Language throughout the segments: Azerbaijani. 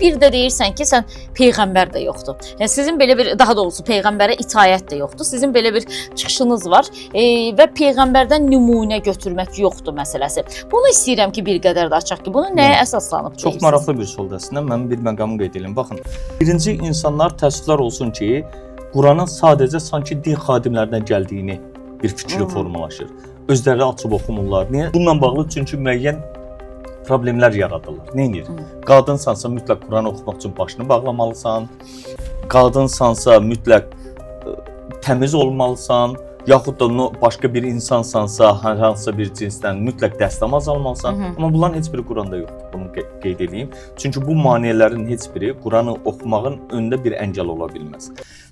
Bir də deyirsən ki, sən peyğəmbər də yoxdur. Yəni sizin belə bir, daha doğrusu peyğəmbərə itayət də yoxdur. Sizin belə bir çıxışınız var və peyğəmbərdən nümunə götürmək yoxdur məsələsi. Bunu istəyirəm ki, bir qədər də açaq ki, bunu nəyə əsaslanıb deyirsiniz? Çox maraqlı bir sualdır əslində. Mən bir məqamı qeyd edim. Baxın, birinci insanlar təəssüflər olsun ki, Quranın sadəcə sanki din xadimlərindən gəldiyini bir fikri formalaşır. Özləri açıb oxumurlar. Niyə? Bununla bağlı çünki müəyyən problemlər yaradırlar. Neynir? Qadınsansa mütləq Quranı oxumaq üçün başını bağlamalısan. Qadınsansa mütləq təmiz olmalısan. Yaxud da başqa bir insansansa, hər hansısa bir cinsdən mütləq dəstəmaz almalısan. Amma bunların heç biri Quranda yoxdur. Bunu qeyd edeyim. Çünki bu maneələrin heç biri Quranı oxumağın önündə bir əngəl ola bilməz.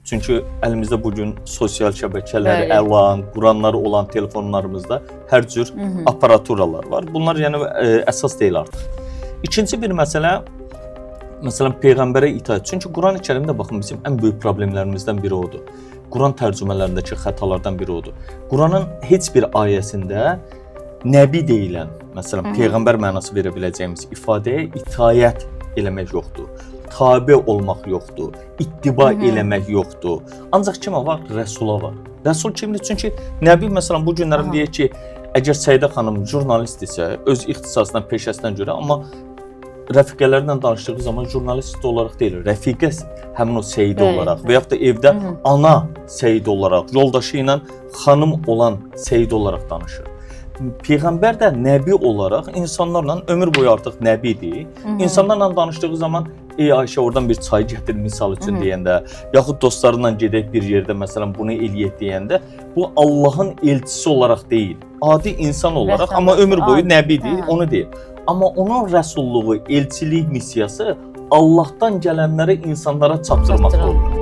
Çünki əlimizdə bugün sosial şəbəkələr, əlan, Quranları olan telefonlarımızda hər cür aparaturalar var. Bunlar yəni əsas deyil artıq. İkinci bir məsələ, məsələn, Peyğəmbərə itaət. Çünki Qurani-Kərimdə baxın, bizim ən böyük problemlərimizdən biri odur. Quran tərcümələrindəki xətalardan biri odur. Quranın heç bir ayəsində nəbi deyilən, məsələn, Peyğəmbər mənası verə biləcəyimiz ifadəyə itayət eləmək yoxdur. Tabe olmaq yoxdur, ittiba eləmək yoxdur. Ancaq kimə var? Rəsula var. Rəsul kimdir? Çünki Nəbi məsələn bu günlərim deyək ki, əgər Səidə xanım jurnalistdirsə, öz ixtisasından, peşəsindən görə, amma rəfiqələrlə danışdığı zaman jurnalist olaraq deyil, rəfiqə həmin o Səidə olaraq və yaxud da evdə ana Səidə olaraq, yoldaşı ilə xanım olan Səidə olaraq danışır. Peyğəmbər də nəbi olaraq insanlarla ömür boyu artıq nəbidir. İnsanlarla danışdığı zaman ey Ayşə oradan bir çay gətir misal üçün deyəndə, yaxud dostlarınla gedək bir yerdə məsələn bunu eləyək deyəndə, bu Allahın elçisi olaraq deyil, adi insan olaraq, amma ömür boyu nəbidir, onu deyir. Amma onun rəsulluğu, elçilik missiyası Allahdan gələnləri insanlara çatdırmaqdır.